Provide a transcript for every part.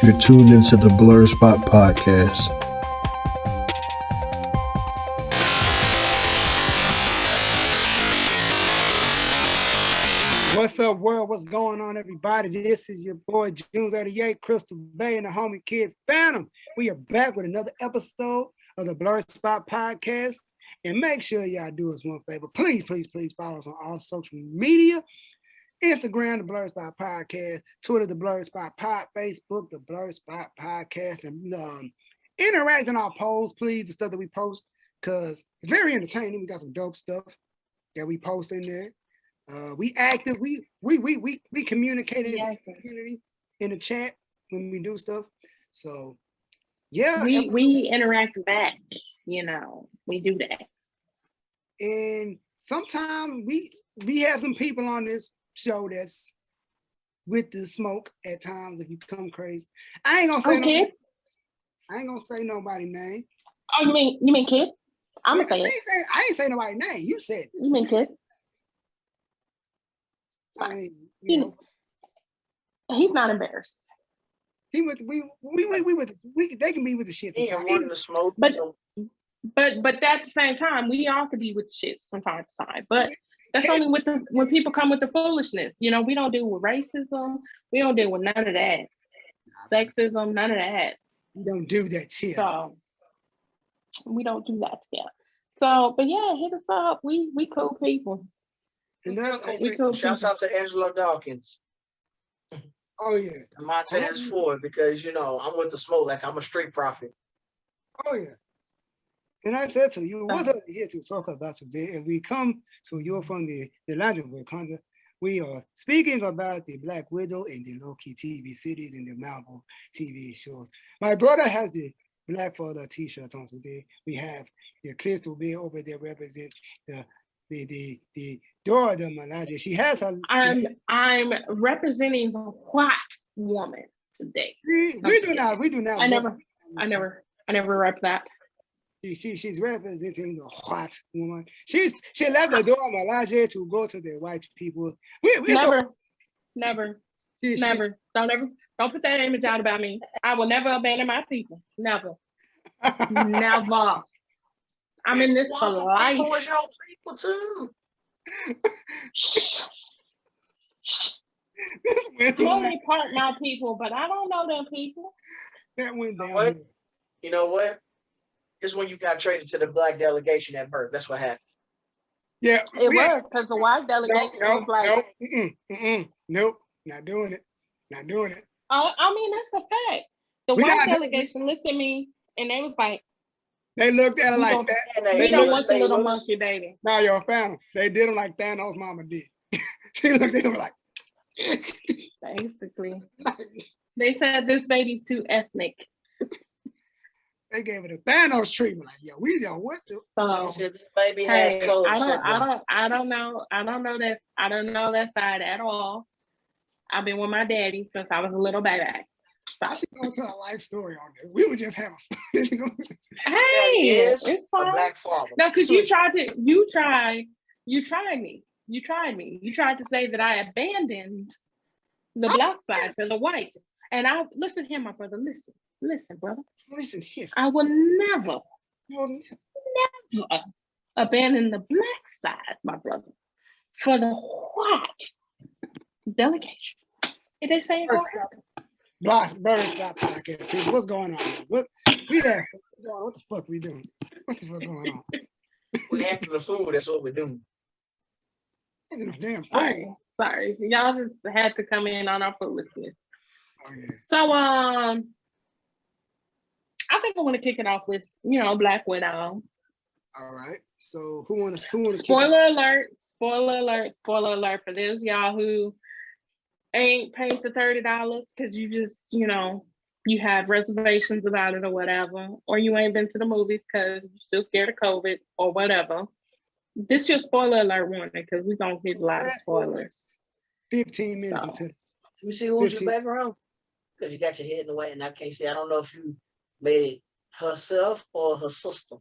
You're tuned into the Blerdspot podcast. What's up, world? What's going on, everybody? This is your boy Junes88, Crystal Bay, and the homie Kid Phantom. We are back with another episode of the Blerdspot podcast. And make sure y'all do us one favor. Please follow us on all social media. Instagram, the Blerdspot Podcast, Twitter, the Blerdspot Pod, Facebook, the Blerdspot Podcast, and interact on our polls, please, the stuff that we post, because it's very entertaining. We got some dope stuff that we post in there. We active, we communicated in the community, in the chat when we do stuff. So yeah. We interact back, we do that. And sometimes we have some people on this show that's with the smoke at times if you come crazy. I ain't gonna say nobody's name. Oh, you mean Kid? I'm gonna say it. I ain't say nobody's name. You said it. You mean Kid? I mean, he's not embarrassed. They can be with the shit. The smoke. But at the same time, we all could be with shit from time to time. But that's only when people come with the foolishness. We don't deal with racism. We don't deal with none of that. Sexism, none of that. We don't do that here. So we don't do that together. So, but yeah, hit us up. We cool people. And shouts out to Angelo Dawkins. Oh yeah. And Montez Ford, because I'm with the smoke like I'm a street prophet. Oh yeah. And I said to you, what's up here to talk about today? And we come to you from the land of Wakanda. We are speaking about the Black Widow and the low-key TV cities and the Marvel TV shows. My brother has the Black Father t-shirts on today. We have the Crystal Bay over there represent the Dora the Milaje. She has her. I'm representing the white woman today. We do not. I never rep that. She's representing the white woman. She left the Dora Milaje to go to the white people. Never. Don't put that image out about me. I will never abandon my people. Never. Never. I'm in this for life. Who was your people too? Well, they part my people, but I don't know them people. That went down. You know what? This is when you got traded to the black delegation at birth. That's what happened. Yeah, it was because the white delegation was like, nope, not doing it. I mean, that's a fact. The white delegation looked at me and they was like, they looked at her like that. We don't want the little monkey dating. Now you're a fan. They did him like Thanos' mama did. She looked at him like. Basically, they said this baby's too ethnic. They gave it a Thanos treatment. Like, we don't want to. They said this baby has color. I don't know that side at all. I've been with my daddy since I was a little baby. I should go to a life story on this. We would just have a fun. Hey, it's fine. A black father. No, because you tried me. You tried to say that I abandoned the black side for the white. And listen here, my brother. Listen, brother. Listen here. I will never abandon the black side, my brother, for the white delegation. If they say it's gonna happen. Blerdspot podcast, people. What's going on? What the fuck we doing? What's the fuck going on? We're acting the fool. That's what we're doing. Damn. Sorry. Y'all just had to come in on our foolishness. Oh, yeah. So I think I want to kick it off with Black Widow. All right. So who want to Spoiler alert for those y'all who ain't paid the $30 because you just, you have reservations about it or whatever, or you ain't been to the movies because you're still scared of COVID or whatever. This is your spoiler alert warning because we're going to get a lot of spoilers. 15 minutes into Let me see who's your background. Because you got your head in the way and I can't see. I don't know if you made it herself or her sister.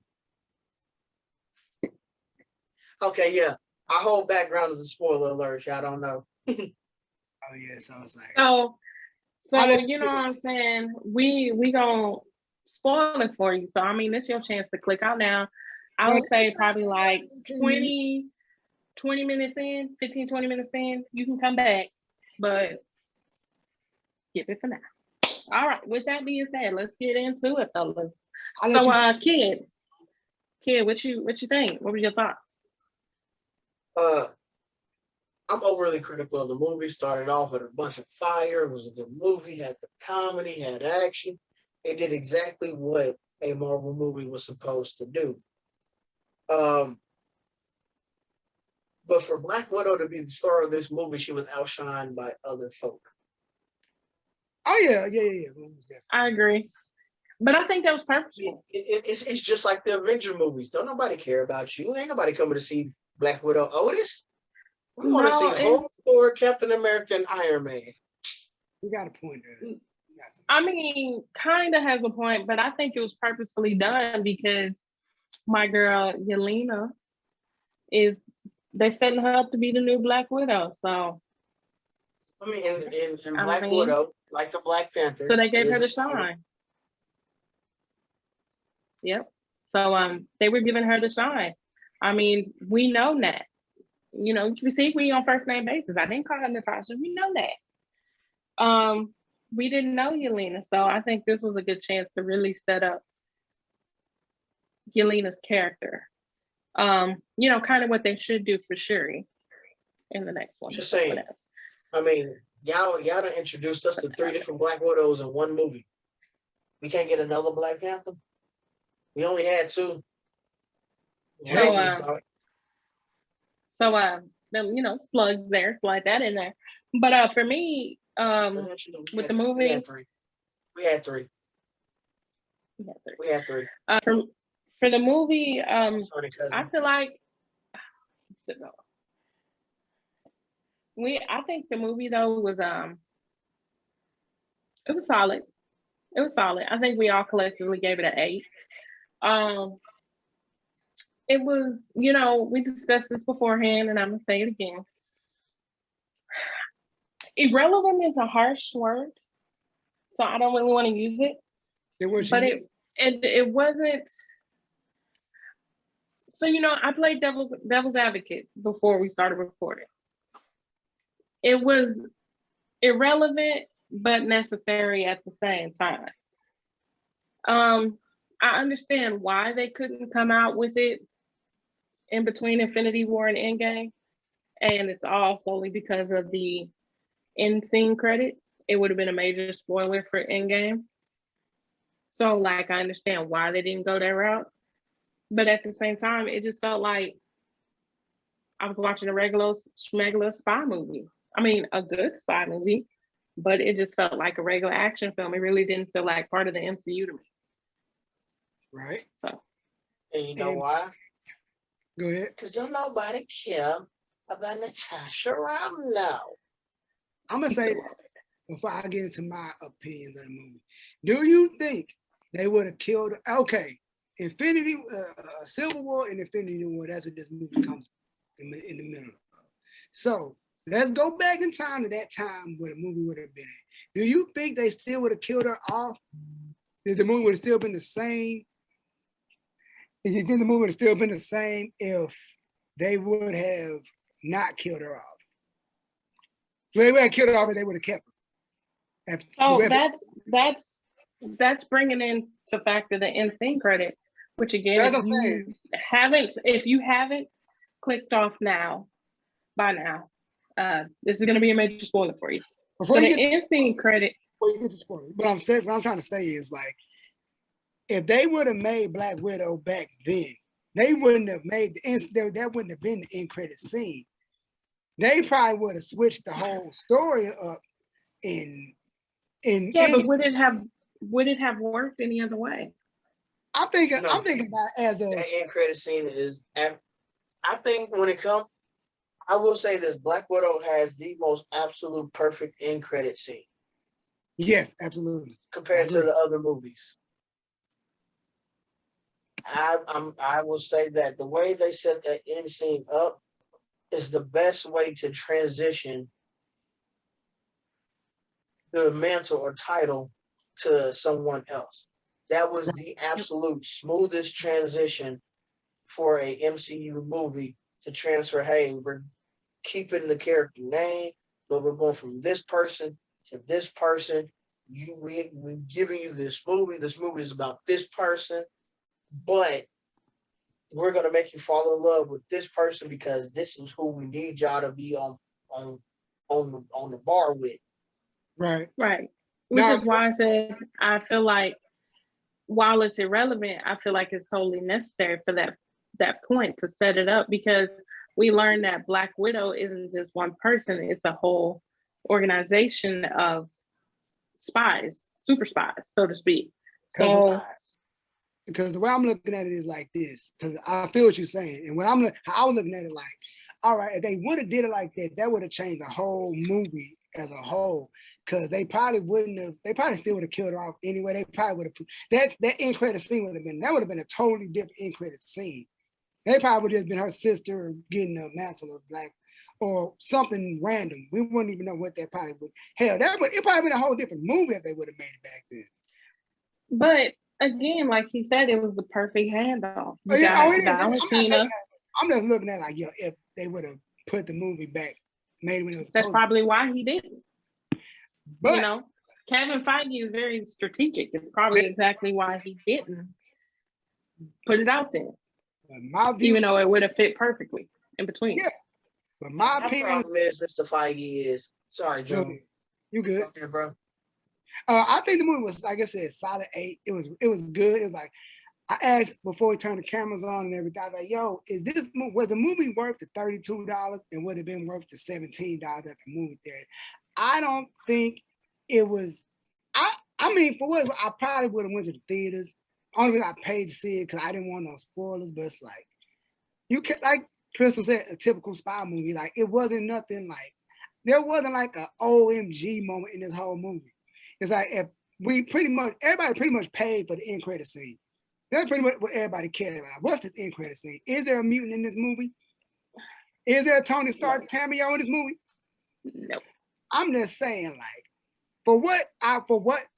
Okay, yeah. Our whole background is a spoiler alert. Y'all don't know. Oh yeah, so it's like So you know what I'm saying? We gonna spoil it for you. So I mean, it's your chance to click out now. I would say probably like 20 minutes in, 15, 20 minutes in, you can come back, but skip it for now. All right. With that being said, let's get into it, fellas. So, kid, what you think? What were your thoughts? I'm overly critical of the movie. Started off with a bunch of fire. It was a good movie. Had the comedy, had action. It did exactly what a Marvel movie was supposed to do. But for Black Widow to be the star of this movie, she was outshined by other folk. Oh yeah. I agree, but I think that was purposeful. It's just like the Avenger movies. Don't nobody care about you. Ain't nobody coming to see Black Widow Otis. We want to see Hulk, Thor, Captain America, and Iron Man. You got a point there. I mean, kind of has a point, but I think it was purposefully done because my girl Yelena they're setting her up to be the new Black Widow. So I mean, in Black Widow, like the Black Panther. So they gave her the shine. Yep. So they were giving her the shine. I mean, we know that. You know, you see, we on first name basis. I didn't call her Natasha. We know that. We didn't know Yelena, so I think this was a good chance to really set up Yelena's character. You know, kind of what they should do for Shuri in the next one. Just saying. I mean, y'all done introduced us to 3 different Black Widows in one movie. We can't get another Black Panther. We only had 2. So you know, slugs there, slide that in there. But for me, with the movie, we had three. For the movie, I feel like I think the movie though was it was solid. It was solid. I think we all collectively gave it an 8. It was, you know, we discussed this beforehand, and I'm gonna say it again. Irrelevant is a harsh word, so I don't really want to use it. It wasn't. So you know, I played devil's advocate before we started recording. It was irrelevant but necessary at the same time. I understand why they couldn't come out with it in between Infinity War and Endgame, and it's all solely because of the end scene credit. It would have been a major spoiler for Endgame. So, like, I understand why they didn't go that route, but at the same time, it just felt like I was watching a regular schmegular spy movie. I mean, a good spy movie, but it just felt like a regular action film. It really didn't feel like part of the MCU to me. Right. So. And you know why? Go ahead. Because don't nobody care about Natasha Romanoff now. I'm going to say this before I get into my opinions on the movie. Do you think they would have killed, Civil War and Infinity War, that's what this movie comes in the middle of. So let's go back in time to that time where the movie would have been at. Do you think they still would have killed her off? Did the movie would have still been the same? Do you think the movie would have still been the same if they would have not killed her off? Well, they would have killed her off, but they would have kept her. That's bringing into factor the end scene credit, which again, if you haven't clicked off by now, this is going to be a major spoiler for you. Before you get end scene credit. Before you get to spoiler, what I'm trying to say is like, if they would have made Black Widow back then, they wouldn't have made that wouldn't have been the end credit scene. They probably would have switched the whole story up but would it have worked any other way? I'm thinking about as a that end credit scene is. I think when it comes, I will say this: Black Widow has the most absolute perfect end credit scene. Yes, absolutely. Compared to the other movies. I will say that the way they set that end scene up is the best way to transition the mantle or title to someone else. That was the absolute smoothest transition for a MCU movie to transfer. Hey, we're keeping the character name, but we're going from this person to this person. We're giving you this movie. This movie is about this person, but we're gonna make you fall in love with this person because this is who we need y'all to be on the bar with. Right. Right. Which Now, is why I said I feel like while it's irrelevant, I feel like it's totally necessary for that point to set it up, because we learned that Black Widow isn't just one person, it's a whole organization of spies, super spies, so to speak. So because the way I'm looking at it is like this, because I feel what you're saying. And when how I was looking at it, like, all right, if they would have did it like that would have changed the whole movie as a whole. Because they probably still would have killed her off anyway. They probably would have, that end credit scene would have been a totally different end credit scene. They probably would have just been her sister getting a mantle of Black or something random. We wouldn't even know what that probably would. Hell, it probably been a whole different movie if they would have made it back then. But again, like he said, it was the perfect handoff. I'm just looking at it like, if they would have put the movie back, maybe when it was. That's probably why he didn't. But Kevin Feige is very strategic. It's probably exactly why he didn't put it out there. Even though it would have fit perfectly in between. Yeah. But my opinion problem is, Mr. Feige is sorry, Joe. You good? Okay, bro. I think the movie was, like I said, solid 8. It was good. It was like, I asked before we turned the cameras on and everything, I was like, yo, was the movie worth the $32 and would have been worth the $17 at the movie theater? I don't think it was. I mean, for what I probably would have went to the theaters. Only reason I paid to see it because I didn't want no spoilers. But it's like, you can, like Crystal said, a typical spy movie. Like, it wasn't nothing like, there wasn't like an OMG moment in this whole movie. It's like, if everybody pretty much paid for the end credit scene. That's pretty much what everybody cared about. What's this end credit scene? Is there a mutant in this movie? Is there a Tony Stark cameo in this movie? No. I'm just saying, like, for what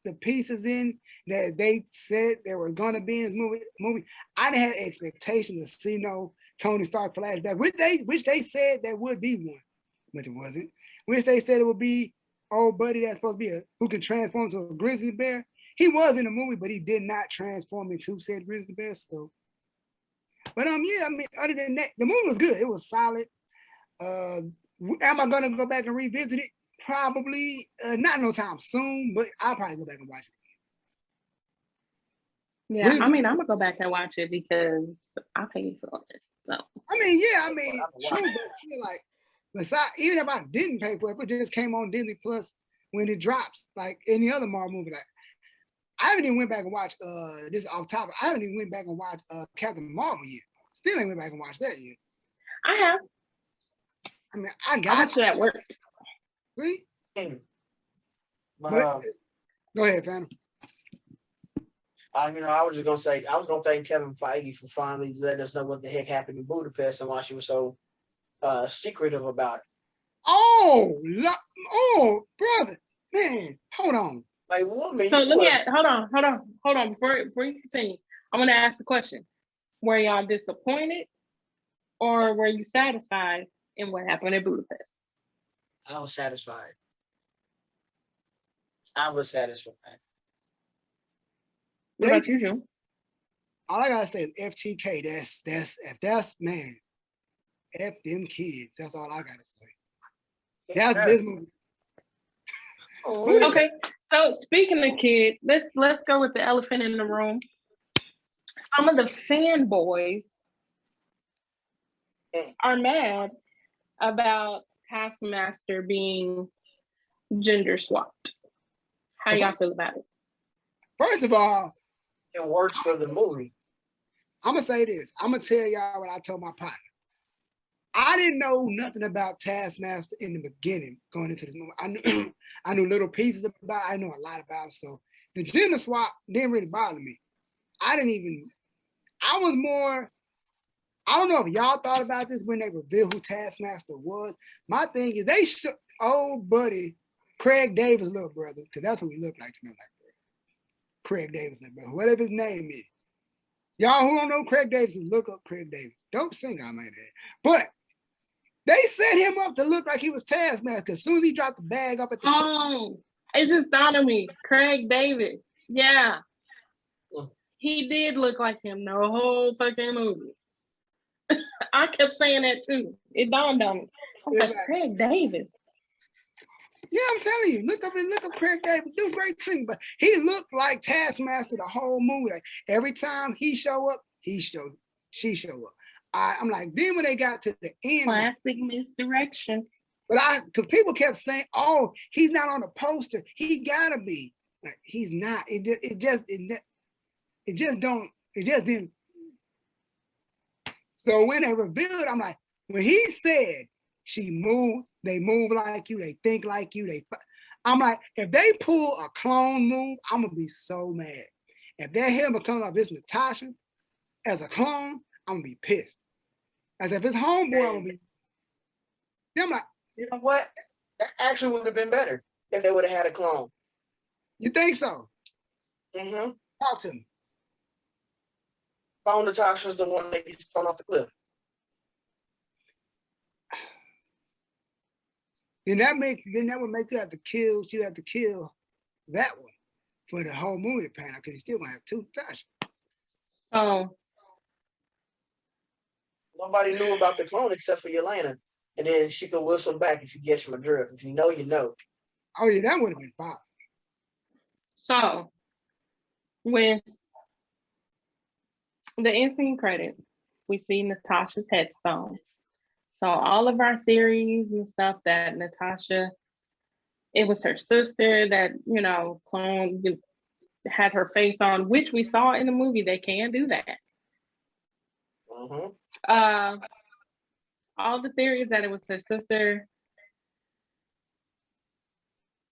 the pieces in that they said they were gonna be in this movie, I didn't have expectations to see no Tony Stark flashback, which they said there would be one, but it wasn't. Which they said it would be old buddy that's supposed to be who can transform to a grizzly bear. He was in the movie, but he did not transform into said grizzly bear. So, but yeah, I mean, other than that, the movie was good. It was solid. Am I gonna go back and revisit it? Probably not no time soon, but I'll probably go back and watch it. Yeah, I mean, I'm gonna go back and watch it because I paid for it. So True, but still, like, besides, even if I didn't pay for it, if it just came on Disney Plus when it drops, like any other Marvel movie, like I haven't even went back and watched this off topic. I haven't even went back and watched Captain Marvel yet. Still ain't went back and watched that yet. I have. I mean, I got it at work. See? But, go ahead, Phantom. I was just gonna say, I was gonna thank Kevin Feige for finally letting us know what the heck happened in Budapest and why she was so secretive about it. Oh, brother, man, hold on. Like, woman. So let me hold on. Before you continue, I'm gonna ask the question: were y'all disappointed, or were you satisfied in what happened in Budapest? I was satisfied. What about you, Joe? All I gotta say is FTK. That's man. F them kids. That's all I gotta say. That's this movie. Okay, so speaking of kids, let's go with the elephant in the room. Some of the fanboys are mad about Taskmaster being gender swapped. How y'all feel about it? First of all, it works for the movie. I'm gonna say this. I'm gonna tell y'all what I told my partner. I didn't know nothing about Taskmaster in the beginning going into this movie. I knew little pieces about it. I know a lot about it. So the gender swap didn't really bother me. I was more, I don't know if y'all thought about this when they revealed who Taskmaster was. My thing is they should, old buddy Craig Davis' little brother, because that's what he looked like to me. Like Craig Davis' little brother, whatever his name is. Y'all who don't know Craig Davis, look up Craig Davis. Dope singer, I might add. But they set him up to look like he was Taskmaster. As soon as he dropped the bag up at the Oh, it just dawned on me. Craig David. Yeah. He did look like him the whole fucking movie. I kept saying that too. It dawned on me. I was like, Craig Davis. Yeah, I'm telling you, look up Craig Davis, do great thing, but he looked like Taskmaster the whole movie. Like, every time he show up, she show up. I'm like, then when they got to the end, classic misdirection. But because people kept saying, "Oh, he's not on the poster. He gotta be." Like, he's not. It just didn't. So when they revealed, I'm like, when he said she moved, they move like you, they think like you, I'm like, if they pull a clone move, I'm gonna be so mad. If that helmet comes off this Natasha as a clone, I'm gonna be pissed. As if it's homeboy, I'm gonna be. I'm like, you know what? That actually would have been better if they would have had a clone. You think so? Mm-hmm. Talk to me. Phone Natasha's the one that gets thrown off the cliff. Then that would make you have to kill. She have to kill that one for the whole movie to pan out, because you still gonna have two Natasha. Oh. Nobody knew about the clone except for Yelena. And then she could whistle back if you get my drift. If you know, you know. Oh yeah, that would have been fine. So with the ending credit, we see Natasha's headstone. So all of our theories and stuff that Natasha, it was her sister that, clone had her face on, which we saw in the movie. They can do that. Mm-hmm. All the theories that it was her sister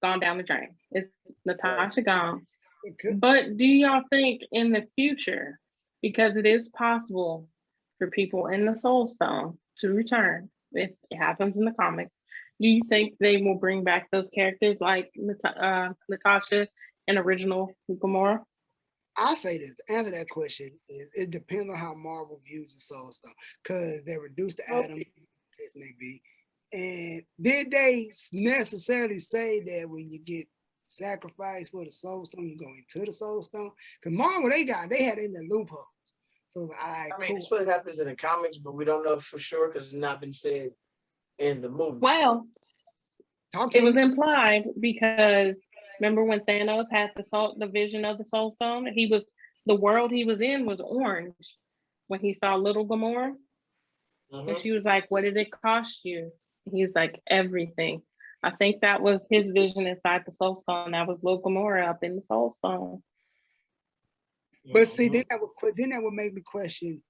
gone down the drain. It's Natasha gone. But do y'all think in the future, because it is possible for people in the Soul Stone to return, if it happens in the comics, do you think they will bring back those characters like Natasha and original Gamora? I say this, to answer that question, it depends on how Marvel views the Soul Stone, because they reduced the atom, as may be. And did they necessarily say that when you get sacrificed for the Soul Stone, you go into the Soul Stone? Because Marvel, they had in the loopholes. So I mean, that's what happens in the comics, but we don't know for sure because it's not been said in the movie. Well, it was implied because remember when Thanos had the vision of the Soul Stone? The world he was in was orange when he saw little Gamora. Mm-hmm. And she was like, "What did it cost you?" He was like, "Everything." I think that was his vision inside the Soul Stone. That was little Gamora up in the Soul Stone. But see, then that would make me question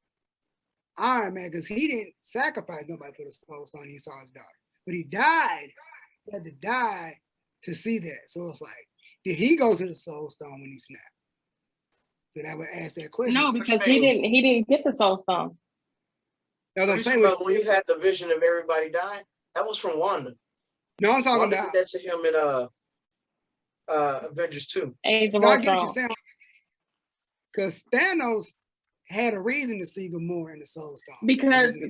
Iron Man, because he didn't sacrifice nobody for the Soul Stone. He saw his daughter, but he died. He had to die to see that. So it's like, did he go to the Soul Stone when he snapped? So that would ask that question. No, because he didn't get the Soul Stone. No, I'm saying, about when you had the vision of everybody dying, that was from Wanda. No, I'm talking Wanda about did that to him in Avengers 2. Age of no, I Ultron. get what you're saying. Because Thanos had a reason to see Gamora in the Soul Stone. Because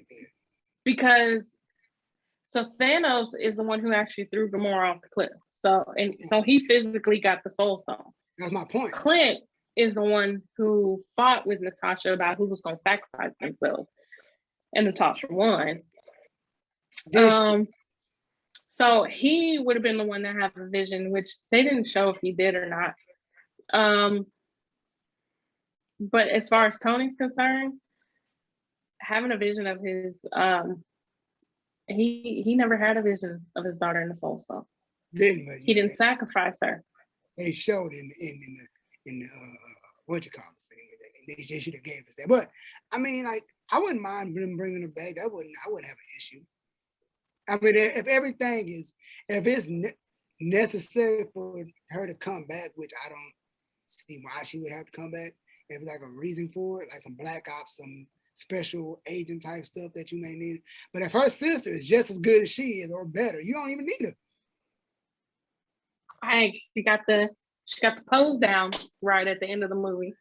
Thanos is the one who actually threw Gamora off the cliff. So he physically got the Soul Stone. That's my point. Clint is the one who fought with Natasha about who was going to sacrifice themselves, and Natasha won. So he would have been the one that had the vision, which they didn't show if he did or not. But as far as Tony's concerned, having a vision of his, he never had a vision of his daughter in the Soul Stone. He didn't sacrifice her. They showed in the what you call it, they should have gave us that. But I mean, like, I wouldn't mind them bringing her back. I wouldn't have an issue. I mean, if it's necessary for her to come back, which I don't see why she would have to come back. If it's like a reason for it, like some Black Ops, some special agent type stuff that you may need. But if her sister is just as good as she is or better, you don't even need her. she got the pose down right at the end of the movie.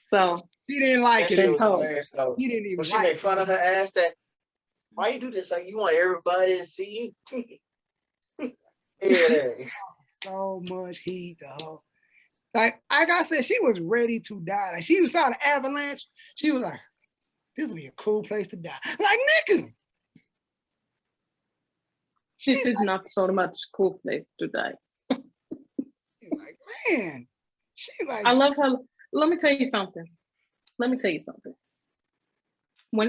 So He didn't like That it. shit was Oh. hilarious though. He didn't even When she like made fun of her ass, that why you do this? Like you want everybody to see you. Yeah. so much heat, dog. Like I said, she was ready to die. Like she saw the avalanche, she was like, "This would be a cool place to die." Like nigga, this is not so much cool place to die. like man, she like. I love her. Let me tell you something. When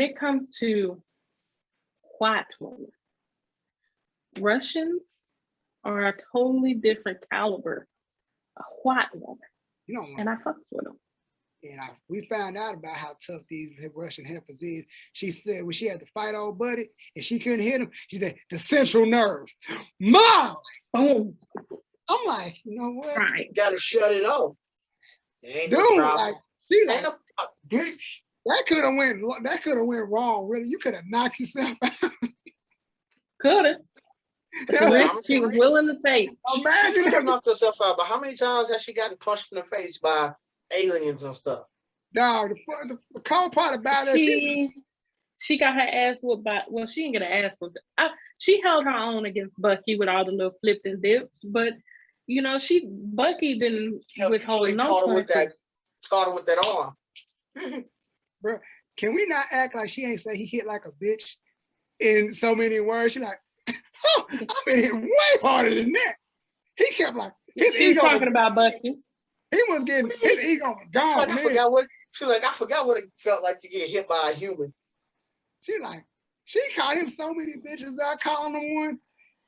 it comes to white women, Russians are a totally different caliber of white woman, You know, and I fucks with them. and we found out about how tough these Russian heifers is. She said when she had to fight old buddy and she couldn't hit him, she said the central nerve. Mom! Boom. I'm like, you know what? Right. You gotta shut it off. Ain't Dude, no problem. like, she like, Ain't no bitch. that could have went wrong, really. You could have knocked yourself out. Could have. Yeah, The risk she was willing to take. Imagine She could have if knocked herself out, but how many times has she gotten punched in the face by aliens and stuff? no, the cold part about it, She got her ass whooped by, well, she didn't get her ass whooped. She held her own against Bucky with all the little flips and dips, but you know, Bucky didn't withhold no punches. Caught her with that arm. bro, can we not act like she ain't say he hit like a bitch in so many words? She like, oh, I've been hit way harder than that. He kept like, his She was ego talking about Bucky. He was getting, his ego was gone. Like, I forgot what it felt like to get hit by a human. She called him so many bitches without calling him one.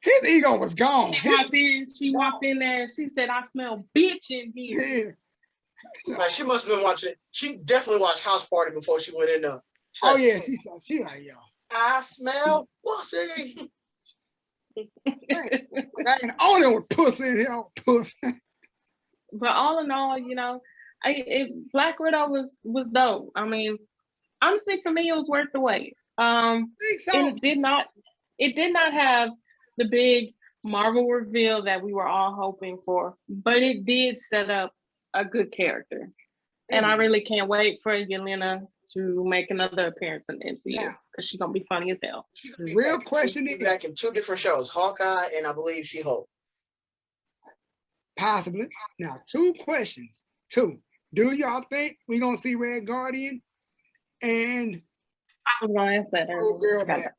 His ego was gone. She walked in there and she said, I smell bitch in here. Yeah. Like she must have been watching. She definitely watched House Party before she went in there. Oh yeah, she like, yo. I smell pussy. I ain't on it with pussy in here, pussy. But all in all, you know, Black Widow was dope. I mean, honestly, for me, it was worth the wait. And it did not have the big Marvel reveal that we were all hoping for, but it did set up a good character. And I really can't wait for Yelena to make another appearance in the MCU because she's gonna be funny as hell. The real question is back in 2 different shows, Hawkeye and I believe She-Hulk. Possibly. Now, 2 questions. 2. Do y'all think we're gonna see Red Guardian and I was gonna ask that old girl back?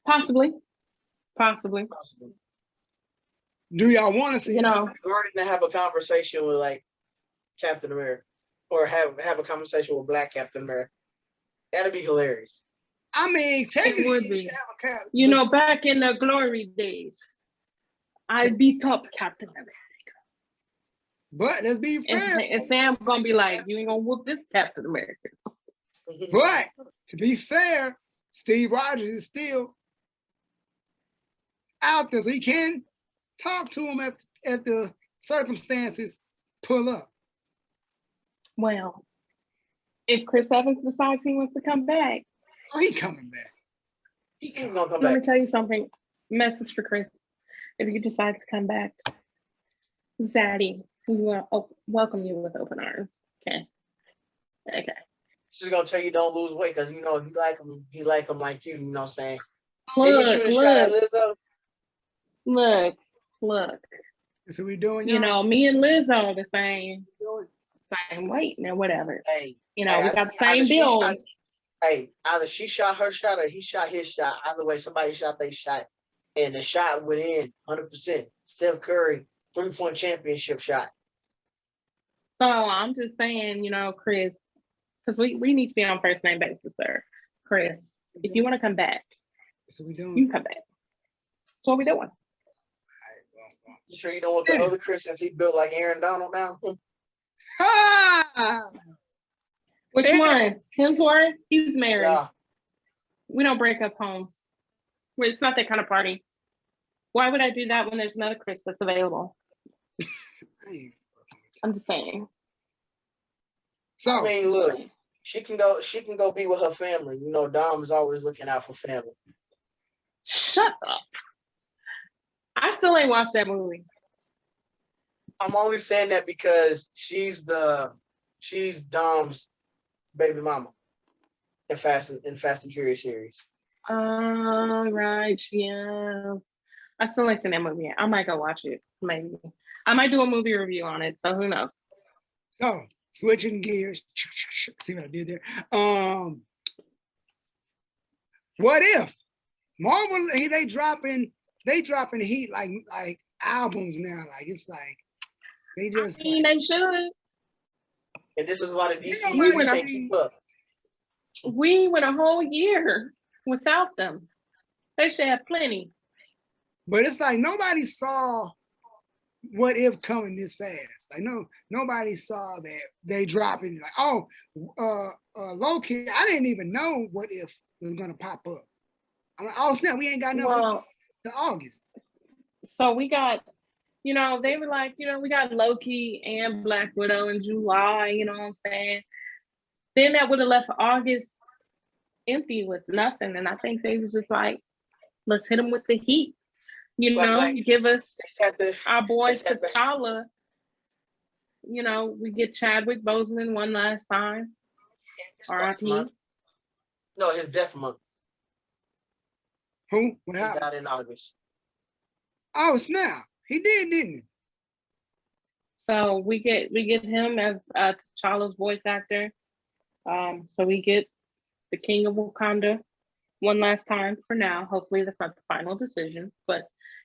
Possibly. Do y'all want to see? You know, Guardian to have a conversation with like Captain America, or have a conversation with Black Captain America. That'd be hilarious. I mean, technically, it would be. You know, back in the glory days, I beat up Captain America. But let's be fair. And Sam gonna be like, you ain't gonna whoop this Captain America. But to be fair, Steve Rogers is still out there, so he can talk to him if the circumstances pull up. Well, if Chris Evans decides he wants to come back, he coming back. He's gonna come back. Let me tell you something. Message for Chris. If you decide to come back, Zaddy, we will welcome you with open arms. Okay. She's gonna tell you don't lose weight because you know he like him like you. You know what I'm saying? Did he shoot a shot at Lizzo? Look. So we doing, you know, me and Lizzo are the same weight now, whatever. Hey, you know, we got the same build. Either she shot her shot or he shot his shot. Either way, somebody shot their shot, and the shot went in 100%. Steph Curry 3-point championship shot. So I'm just saying, you know, Chris, because we need to be on first name basis, sir. Chris, if you want to come back, so we doing. You can come back. That's what we doing. You sure you don't want the other Chris since he built like Aaron Donald now? Which one? Hemsworth? He's married. Yeah. We don't break up homes. It's not that kind of party. Why would I do that when there's another Chris that's available? I'm just saying. So I mean, look, she can go be with her family. You know, Dom's always looking out for family. Shut up. I still ain't watched that movie. I'm only saying that because she's Dom's baby mama in Fast and Furious series. Right, yes. I still like seeing that movie. I might go watch it. Maybe I might do a movie review on it. So who knows? So switching gears. See what I did there? What if Marvel? They dropping heat like albums now. Like it's like they just. I mean, they should. And this is why the DC We can't keep up. We went a whole year without them. They should have plenty. But it's like nobody saw What If coming this fast. Like nobody saw that they dropping like low key. I didn't even know What If was gonna pop up. I'm like, oh snap, we ain't got nothing to August. So we got, they were like, we got Loki and Black Widow in July, you know what I'm saying? Then that would have left August empty with nothing. And I think they was just like, let's hit them with the heat. Give us our boy T'Challa. We get Chadwick Boseman one last time. R.I.P. No, his death month. Who? He died in August. Oh snap! He did, didn't he? So we get him as T'Challa's voice actor. So we get the King of Wakanda one last time for now. Hopefully that's not the final decision, but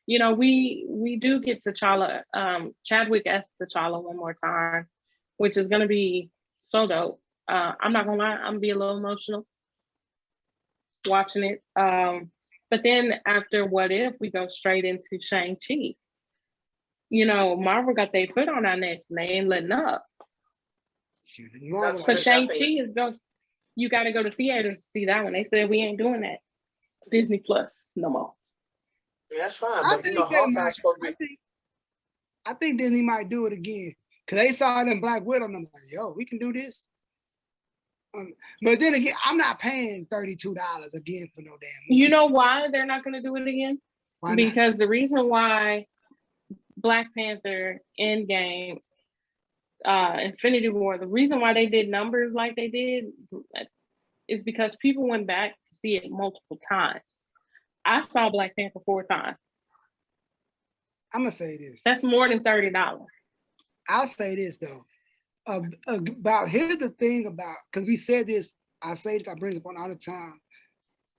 we do get T'Challa, Chadwick as T'Challa one more time, which is gonna be so dope. I'm not gonna lie, I'm gonna be a little emotional watching it. But then after What If, we go straight into Shang-Chi. Marvel got their foot on our necks and they ain't letting up. But Shang-Chi is going. You got to go to theaters to see that one. They said we ain't doing that. Disney Plus no more. Yeah, that's fine, but Hawkeye's supposed to be. I think Disney might do it again because they saw it in Black Widow and I'm like, yo, we can do this. But then again, I'm not paying $32 again for no damn movie. You know why they're not going to do it again? Why because the reason why Black Panther, Endgame, Infinity War, the reason why they did numbers like they did is because people went back to see it multiple times. I saw Black Panther 4 times. I'm going to say this. That's more than $30. I'll say this, though. Here's the thing about, because we said this, I say this, I bring it up all the time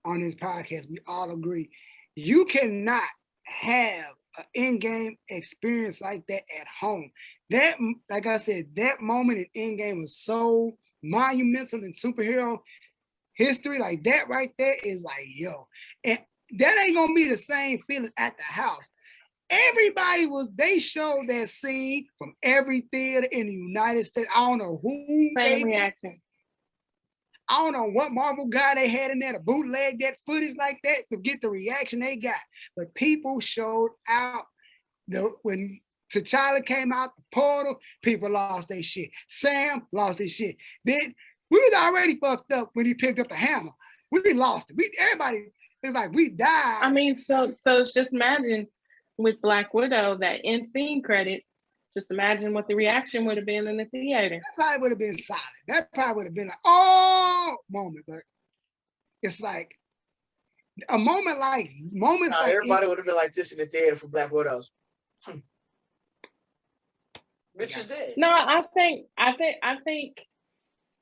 on this podcast. We all agree. You cannot have an in-game experience like that at home. That, like I said, that moment in Endgame was so monumental in superhero history. Like that right there is like, yo. And that ain't gonna be the same feeling at the house. They showed that scene from every theater in the United States. I don't know who reaction. I don't know what Marvel guy they had in there to bootleg that footage like that to get the reaction they got. But people showed out. When T'Challa came out the portal, people lost their shit. Sam lost his shit. Then we was already fucked up when he picked up the hammer. We lost it. Everybody, it's like we died. I mean, so it's just imagine with Black Widow, that end scene credit, just imagine what the reaction would have been in the theater. That probably would have been solid. That probably would have been like, oh, moment. But it's like a moment like moments like everybody would have been like this in the theater for Black Widows. Bitch is dead. No, I think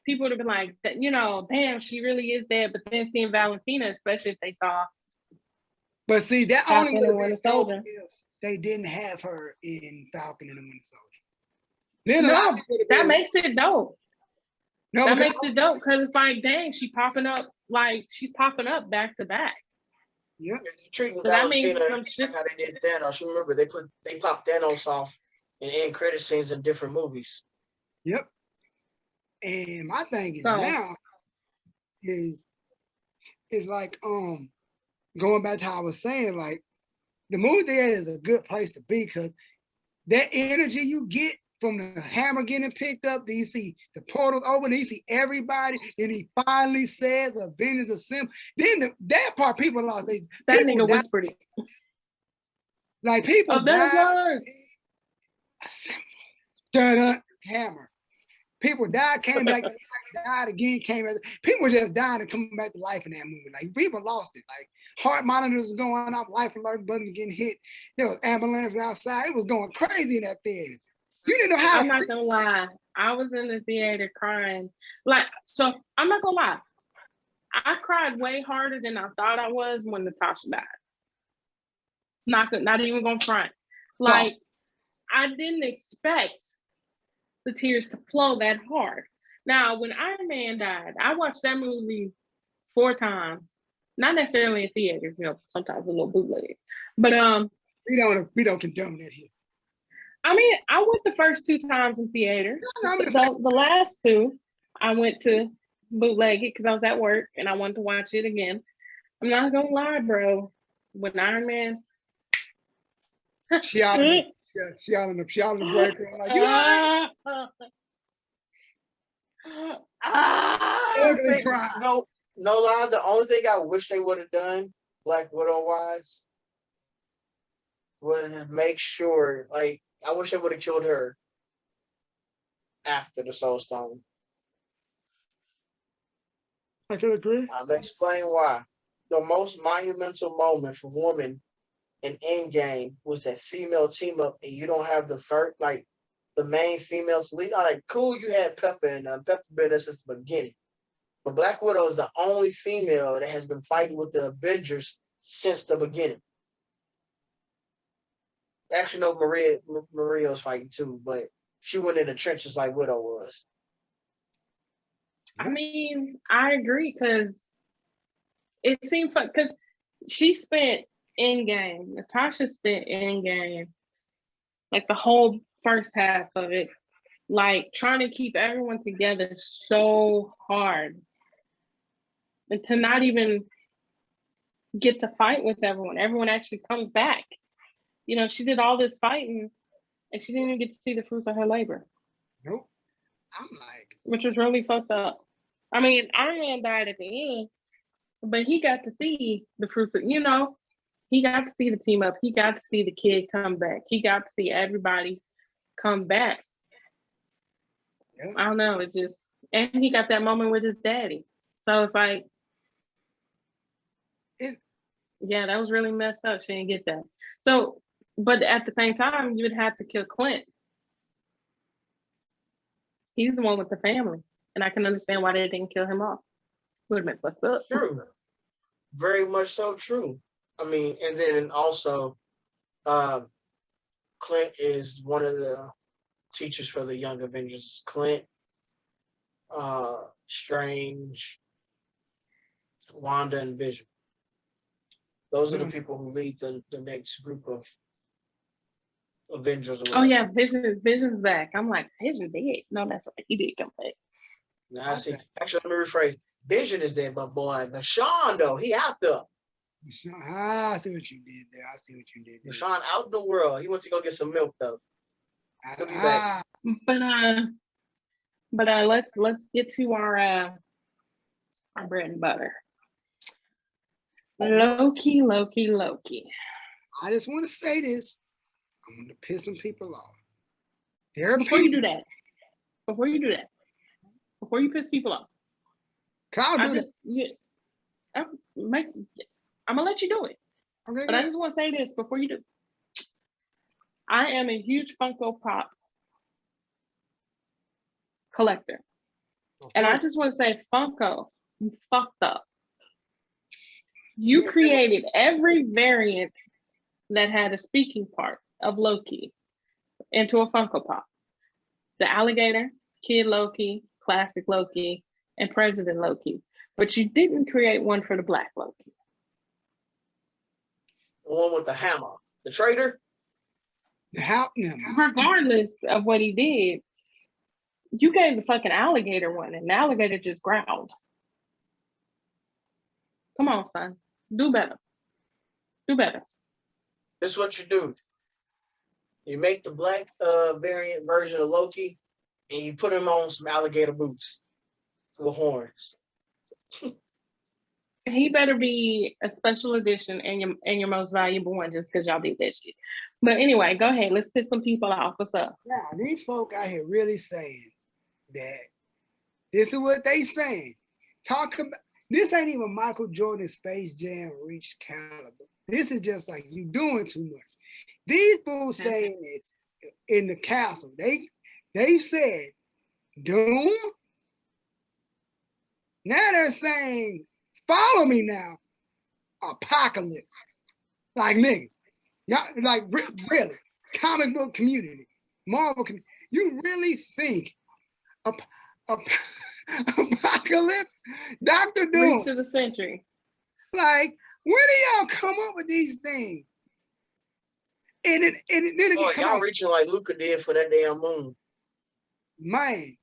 people would have been like, damn, she really is dead. But then seeing Valentina, especially if they saw. But see, that only would have been Soldier. If they didn't have her in Falcon and the Winter Soldier. Then that makes it dope. No, that makes it dope because it's like, dang, she's popping up back to back. Yeah. Treating Valentina like how they did Thanos. You remember they popped Thanos off in end credit scenes in different movies. Yep. And my thing is now is like going back to how I was saying, like the movie theater is a good place to be because that energy you get from the hammer getting picked up, then you see the portals open, then you see everybody, and he finally says Avengers Assemble. Then that part people lost. That nigga whispered it. Like people died. Hammer. People died, came back, died again, came back. People just dying and coming back to life in that movie. Like people lost it. Like heart monitors going off, life alert buttons getting hit. There was ambulance outside. It was going crazy in that theater. You didn't know how. I'm not gonna lie. I was in the theater crying. Like, so I'm not gonna lie. I cried way harder than I thought I was when Natasha died. Not even gonna front. Like, I didn't expect the tears to flow that hard. Now, when Iron Man died, I watched that movie 4 times. Not necessarily in theaters, sometimes a little bootleg. But we don't condone that here. I mean, I went the first 2 times in theater. The last 2, I went to bootleg it because I was at work and I wanted to watch it again. I'm not gonna lie, bro. When Iron Man, she out in the break room like, you know, ugly cry. No lie. The only thing I wish they would have done, Black Widow wise, would make sure, like, I wish they would have killed her after the Soul Stone. I can agree. I'll explain why. The most monumental moment for women in Endgame was that female team up, and you don't have the first, like, the main females lead. Like, cool, you had Pepper, and Pepper been there since the beginning. But Black Widow is the only female that has been fighting with the Avengers since the beginning. Actually, no, Maria was fighting too, but she went in the trenches like Widow was. I mean, I agree because it seemed fun because she spent Endgame. Natasha spent Endgame, like the whole first half of it, like trying to keep everyone together so hard, and to not even get to fight with everyone. Everyone actually comes back. She did all this fighting, and she didn't even get to see the fruits of her labor. Nope. I'm like, which was really fucked up. I mean, Iron Man died at the end, but he got to see the fruits of, he got to see the team up. He got to see the kid come back. He got to see everybody come back. Yeah. I don't know. And he got that moment with his daddy. So it's like, yeah, that was really messed up. She didn't get that. So, but at the same time, you would have to kill Clint. He's the one with the family. And I can understand why they didn't kill him off. Would have been fucked up. True. Very much so true. I mean, and then also, Clint is one of the teachers for the Young Avengers. Clint, Strange, Wanda, and Vision. Those are the people who lead the next group of Avengers. Oh yeah, Vision's back. I'm like, Vision dead. No, that's right. He did come back. Now I see. Actually, let me rephrase. Vision is dead, but boy, Sean though, he out there. I see what you did there. Sean out in the world. He went to go get some milk though. He'll be back. But let's get to our bread and butter. Loki. I just want to say this. I'm going to piss some people off. Before you do that, before you piss people off, I'm gonna let you do it. Okay, but I just want to say this before you do. I am a huge Funko Pop collector, and I just want to say, Funko, you fucked up. You created every variant that had a speaking part of Loki into a Funko Pop. The alligator, Kid Loki, Classic Loki, and President Loki. But you didn't create one for the Black Loki. The one with the hammer. The traitor? Regardless of what he did, you gave the fucking alligator one, and the alligator just growled. Come on, son. Do better. This is what you do. You make the black variant version of Loki, and you put him on some alligator boots with horns. He better be a special edition and your most valuable one just because y'all did that shit. But anyway, go ahead. Let's piss some people off. What's up? Now, these folk out here really saying that this is what they saying. Talk about this ain't even Michael Jordan Space Jam reached caliber. This is just like you doing too much. These fools saying it's in the castle. They said doom. Now they're saying follow me now. Apocalypse. Like nigga. Y'all like really comic book community, Marvel community. You really think apocalypse? Dr. Doom. Reach of the century. Like, where do y'all come up with these things? And then it y'all reaching like Luca did for that damn moon. Man,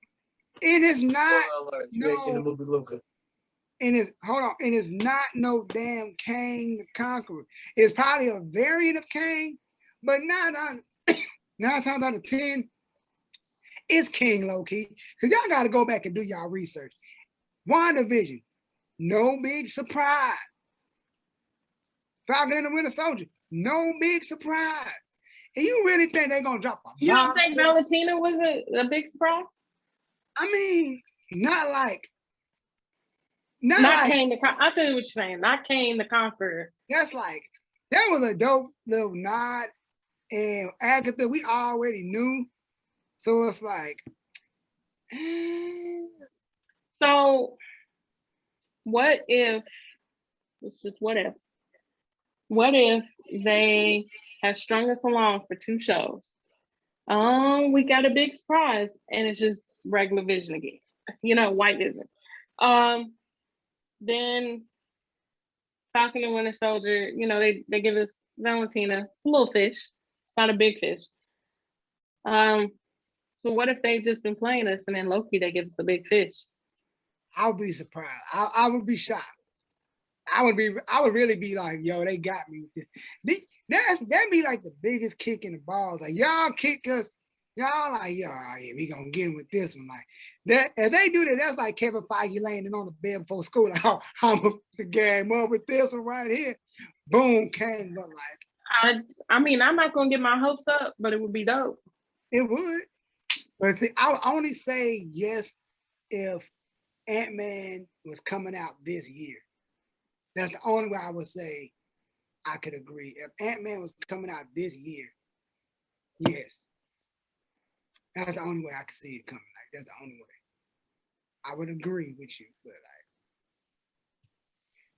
it is not. You ain't seen the movie Luca. And it's hold on, and it's not no damn Kang the Conqueror. It's probably a variant of Kang, but 9 times out of 10, it's King low-key. Because y'all got to go back and do y'all research. WandaVision, no big surprise. Falcon and the Winter Soldier, no big surprise. And you really think they're going to drop a bomb? You don't think Valentina was a big surprise? I mean, not like. Not Kane the Conqueror. I feel what you're saying. Not Kane the Conqueror. That's like, that was a dope little nod. And Agatha, we already knew. So it's like. So, what if, it's just what if they have strung us along for 2 shows? We got a big surprise, and it's just regular Vision again. White Vision. Then Falcon and Winter Soldier, they give us Valentina, a little fish. It's not a big fish. So what if they've just been playing us and then Loki, they give us a big fish? I would be surprised. I would be shocked. I would really be like, yo, they got me with this. That'd be like the biggest kick in the balls. Like, y'all kick us. Y'all like, yo, yeah, we gonna get him with this one. Like that, if they do that, that's like Kevin Feige landing on the bed before school. Like, oh, I'm the game up with this one right here. Boom, came. But like, I mean, I'm not gonna get my hopes up, but it would be dope. It would. But see, I would only say yes if Ant-Man was coming out this year. That's the only way I would say I could agree. If Ant-Man was coming out this year, yes. That's the only way I could see it coming. Like, that's the only way. I would agree with you. But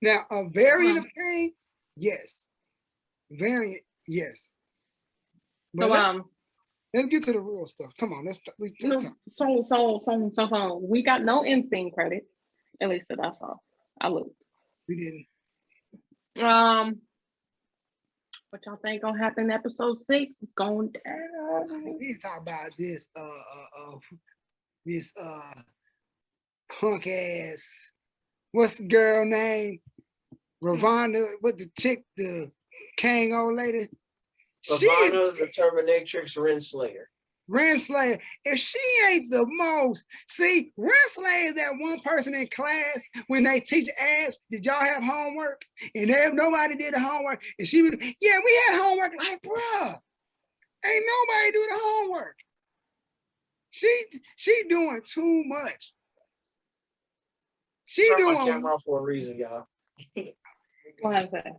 like, now a variant of Kang, yes. Variant, yes. But let's get to the real stuff. Come on, let's talk. So we got no end scene credit. At least that's all. I looked. We didn't. What y'all think gonna happen in episode 6? It's going down. We need to talk about this punk ass, what's the girl name? Ravonna, what the chick, the Kang old lady? Ravonna, the Terminatrix Renslayer. Renslayer. If she ain't the most, see, Renslayer is that one person in class when they teach ass, did y'all have homework? And if nobody did the homework, and she was, yeah, we had homework. Like, bruh, ain't nobody do the homework. She doing too much. She doing camera off for a reason, y'all. What is that?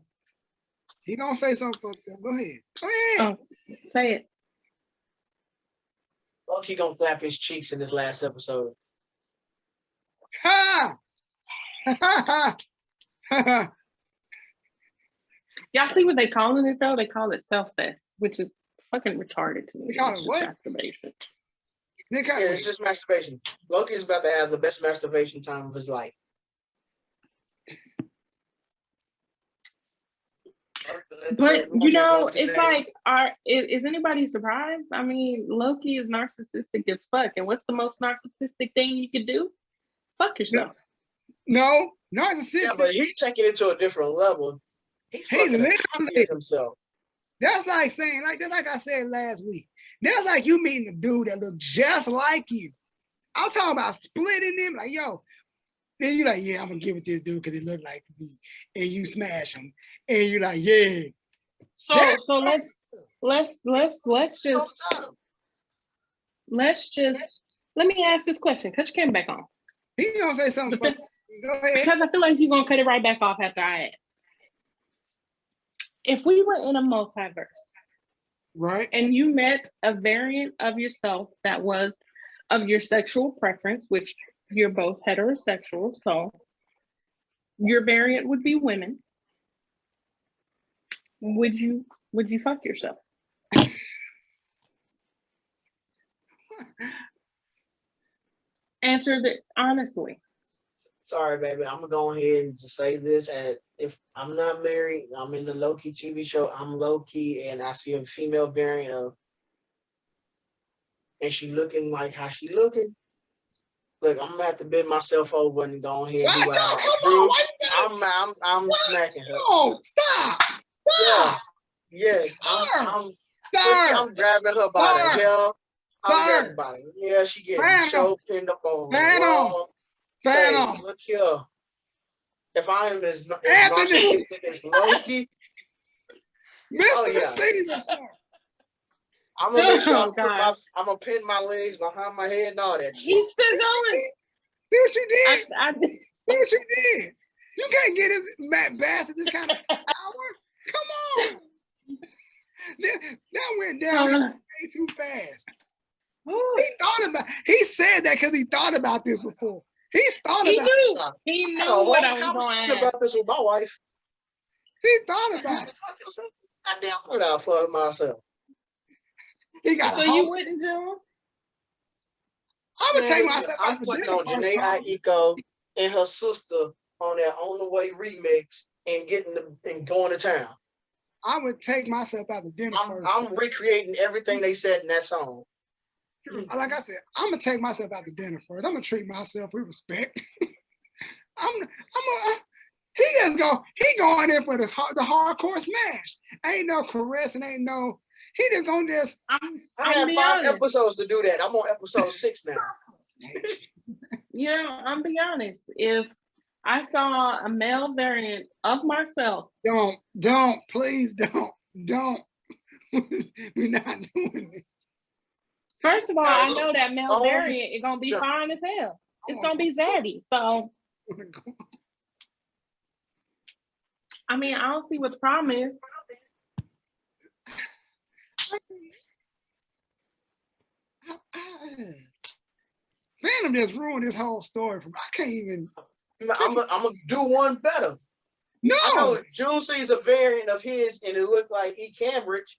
He gonna say something. Go ahead. Oh, say it. Loki gonna flap his cheeks in this last episode. Ha! Y'all see what they calling it though? They call it self-cess, which is fucking retarded to me. They call it what? Masturbation. It's just masturbation. Loki is about to have the best masturbation time of his life. But it's like, is anybody surprised? I mean, Loki is narcissistic as fuck, and what's the most narcissistic thing you could do? Fuck yourself. No, narcissistic. Yeah, but he's taking it to a different level. He's literally himself. That's like saying, like I said last week. That's like you meeting a dude that looks just like you. I'm talking about splitting them. Like, yo, Then you like, yeah, I'm gonna give it to this dude because it looked like me. And you smash him. And you like, yeah. So let's just let me ask this question because you came back on. He gonna say something. Go ahead. Because I feel like he's gonna cut it right back off after I ask. If we were in a multiverse, right, and you met a variant of yourself that was of your sexual preference, which you're both heterosexual, so your variant would be women. Would you fuck yourself? Answer that honestly. Sorry, baby. I'm gonna go ahead and just say this. And if I'm not married, I'm in the low-key TV show. I'm low-key, and I see a female variant of, and she looking like how she looking. Look, I'm gonna have to bend myself over and go ahead and do what I do. I'm smacking her. Oh, stop! Yeah, yes. I'm grabbing her by the hair. I'm grabbing by the hair. She getting choked pinned up on the wall. Say, look here. If I am as narcissistic as Loki, I'm gonna make sure I'm gonna pin my legs behind my head and all that. He's still going. See what you did? See what you did? You can't get his Matt Bass at this kind of power. Come on. That went down way too fast. He said that because he thought about this before. He knew what I was going about this with my wife. He thought about it. I damn good out for myself. He got so you wouldn't do? I'm gonna take myself. I'm putting on Janae Aiko and her sister on that On the Way remix and going to town. I would take myself out to dinner. I'm recreating everything they said in that song. Like I said, I'm gonna take myself out to dinner first. I'm gonna treat myself with respect. He going in for the hardcore smash. Ain't no caress and ain't no. He just gonna just. I have 5 episodes to do that. I'm on episode 6 now. Yeah, I'm be honest. If I saw a male variant of myself, please don't. We're not doing it. First of all, I know that male variant is gonna be fine as hell. It's gonna be zaddy. So, I mean, I don't see what the problem is. Phantom just ruined this whole story for me. I can't even. I'm gonna do one better. No, I know June sees a variant of his, and it looked like Cambage.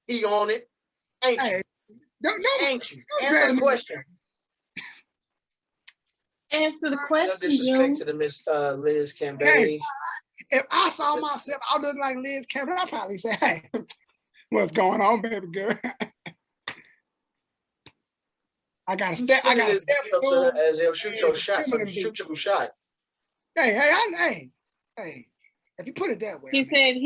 He on it. Ain't you? Ain't you? Answer the question. Answer the question. No disrespect to the Miss Liz Cambage. Hey, if I saw myself, I look like Liz Cambage, I'd probably say, "Hey, what's going on, baby girl?" I got to step. I got to step up as they'll shoot your shot. Shoot your shot. Hey! If you put it that way, He said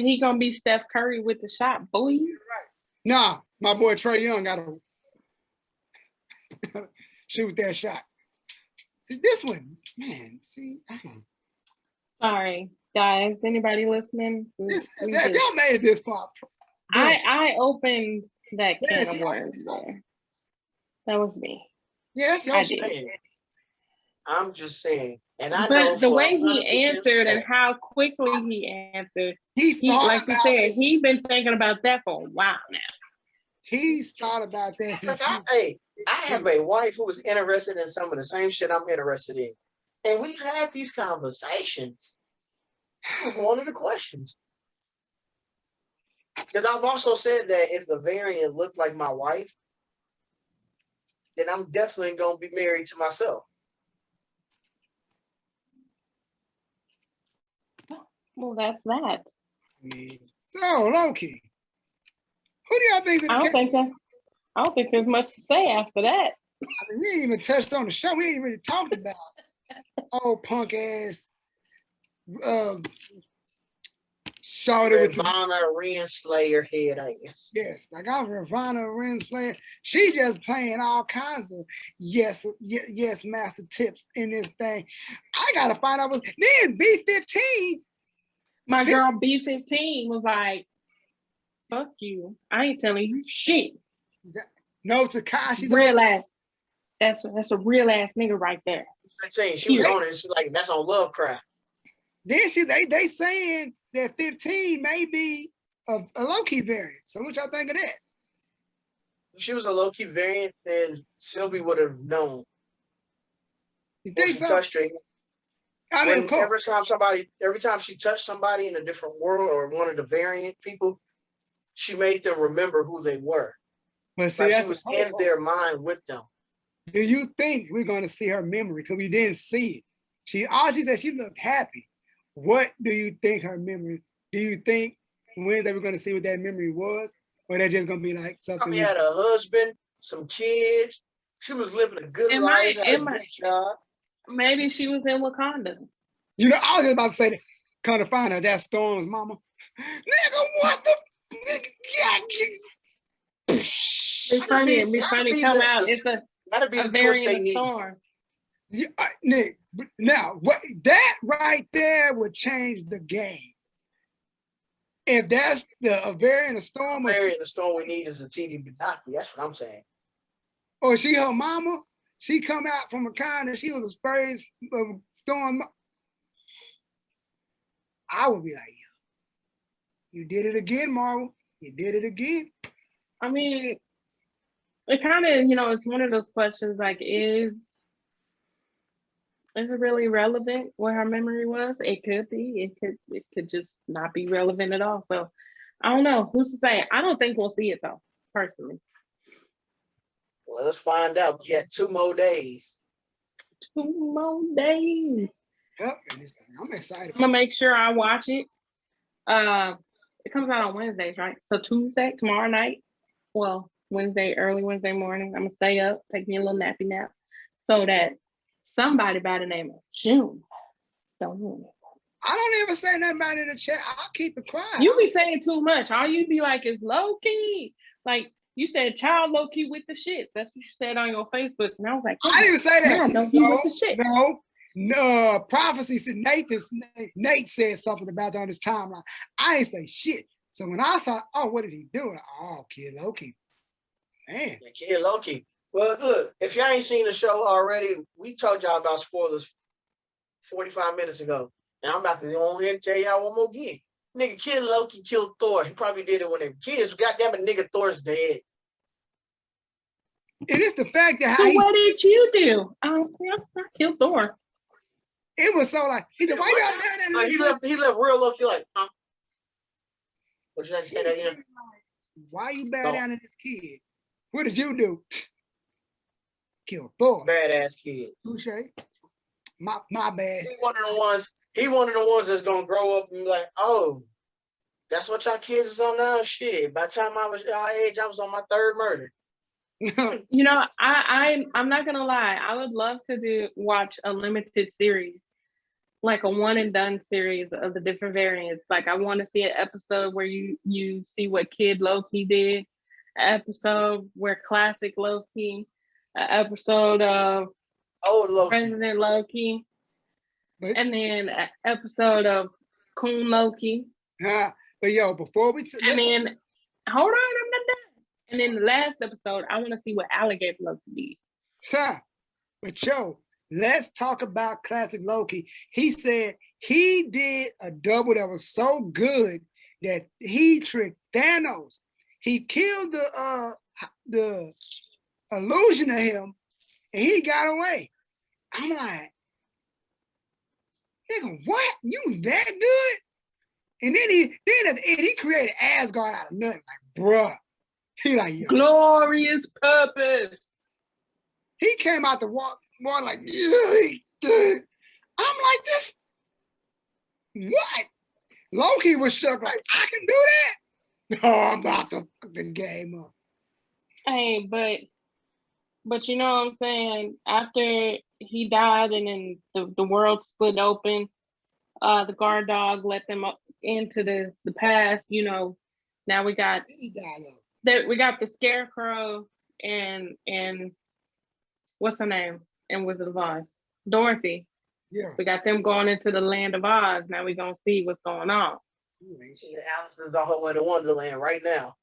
he gonna be Steph Curry with the shot, boy. Right. Nah, my boy Trey Young got to shoot that shot. See this one, man. See, sorry, guys. Anybody listening? Y'all made this far. I opened that can of worms there. That was me. Yes, I did. I'm just saying. And I but know the way he answered and how quickly he answered, he like you said, he's been thinking about that for a while now. He's thought about that since. I have a wife who is interested in some of the same shit I'm interested in. And we've had these conversations. This is one of the questions. Because I've also said that if the variant looked like my wife, then I'm definitely going to be married to myself. Well, that's that. So, Loki, who do y'all think? I don't think there's much to say after that. I mean, we ain't even touched on the show. We ain't really talked about old punk ass Shorty with the Ravana Renslayer head, I guess. yes, like I'm Ravana Renslayer. She just playing all kinds of yes, master tips in this thing. I gotta find out what then B15. My girl B15 was like, fuck you. I ain't telling you shit. No Takashi's Real ass. That's a real ass nigga right there. 15, she was on it. She's like, that's on Lovecraft. Then they saying that 15 may be a low-key variant. So what y'all think of that? If she was a low-key variant, then Sylvie would have known. You When think she so? touched her. I mean, of course. Every time she touched somebody in a different world or one of the variant people, she made them remember who they were. But see, like she was in their mind with them. Do you think we're going to see her memory? Because we didn't see it. All she said, she looked happy. What do you think her memory? Do you think Wednesday we're going to see what that memory was, or that just going to be like something? She had a husband, some kids. She was living a good life, had a good job. Maybe she was in Wakanda. You know, I was just about to say that. Come to find out that's Storm's mama. Nigga, what the? It's funny. Come out. It's a variant of Storm. Yeah, Nick. Now, what that right there would change the game. If that's a variant of Storm, a variant of Storm we need is a TD Badaki. That's what I'm saying. Or she her mama. She come out from Wakanda. She was a first Storm. I would be like, you did it again, Marvel. You did it again. I mean, it kind of, it's one of those questions like, is it really relevant what her memory was? It could be. It could just not be relevant at all. So I don't know. Who's to say? I don't think we'll see it though, personally. Well, let's find out. We got 2 more days. 2 more days. Yep, I'm excited. I'm gonna make sure I watch it. It comes out on Wednesdays, right? So Tuesday, tomorrow night. Well, early Wednesday morning. I'm gonna stay up, take me a little nappy nap, so that somebody by the name of June don't hear me. I don't ever say nothing about it in the chat. I'll keep it quiet. You be saying too much. All you be like is low key. Like you said, child low key with the shit. That's what you said on your Facebook, and I was like, I didn't even say that. No, he with the shit. No, prophecy said Nate said something about that on his timeline. I ain't say shit. So when I saw, what did he do? Kid Loki. Man. Yeah, Kid Loki. Well, look, if y'all ain't seen the show already, we told y'all about spoilers 45 minutes ago. And I'm about to go on here and tell y'all one more again. Nigga, Kid Loki killed Thor. He probably did it when they were kids. Goddamn it, nigga, Thor's dead. It is the fact that so what did you do? I killed Thor. It was so like he said, why y'all down there? He left real low key like, huh? What you say that again? Why you bad down at this kid? What did you do? Kill Thor. Badass kid. Touche. My bad. He one of the ones that's gonna grow up and be like, oh, that's what y'all kids is on now. Shit. By the time I was y'all age, I was on my 3rd murder. I'm not gonna lie. I would love to watch a limited series, like a one and done series of the different variants. Like I want to see an episode where you see what Kid Loki did, an episode where classic Loki, an episode of old Loki, President Loki, and then an episode of Coon Loki. But yo, before we and then hold on, I'm not done. And then the last episode, I want to see what Alligator Loki did. But yo, let's talk about classic Loki. He said he did a double that was so good that he tricked Thanos. He killed the illusion of him, and he got away. I'm like, nigga, what? You that good? And then at the end, he created Asgard out of nothing. Like, bruh. He like, yo. Glorious purpose. He came out the water like, I'm like, this. What? Loki was shook like, I can do that? No, I'm about to fuck the game up. Hey, but you know what I'm saying? After he died and then the world split open, the guard dog let them up into the past. You know, now we got the Scarecrow and what's her name in Wizard of Oz? Dorothy. Yeah. We got them going into the land of Oz. Now we're gonna see what's going on. Alice is the whole way to Wonderland right now.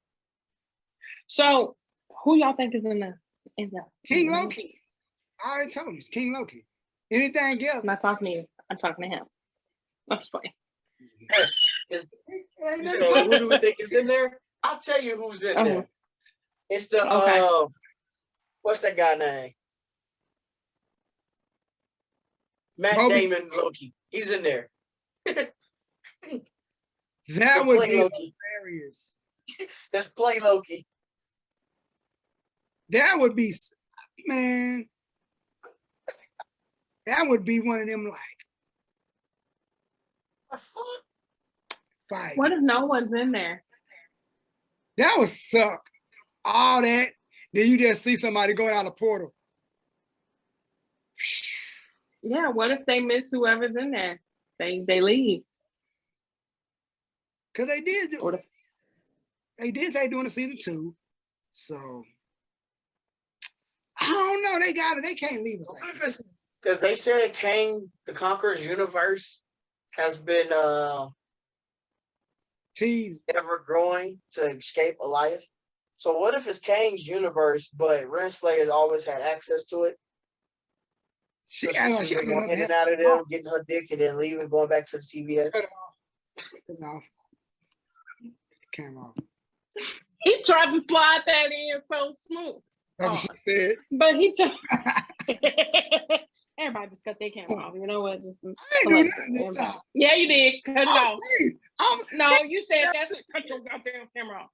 So who y'all think is in the King Loki. I already told you, it's King Loki. Anything else? I'm not talking to you. I'm talking to him. I'm just playing. You said, who do we think is in there? I'll tell you who's in there. It's the what's that guy name? Matt Damon Loki. He's in there. That would be hilarious. Let's play Loki. That would be, man. That would be one of them like fight. What if no one's in there? That would suck. All that. Then you just see somebody going out a portal. Yeah, what if they miss whoever's in there? They leave. Cause they did say doing a season 2. So I don't know. They can't leave us like that. Because they said Kang the Conqueror's universe has been ever growing to escape Elias. So what if it's Kang's universe, but Renslayer's always had access to it? She been going in and out of them, getting her dick, and then leaving, going back to the TVA. Cut it off. Camera off. He tried to slide that in so smooth. That's what she said. But he tried. Everybody just cut their camera off. You know what? I ain't doing nothing this time. Yeah, you did. Cut it off. No, you said that's it. Cut your goddamn camera off.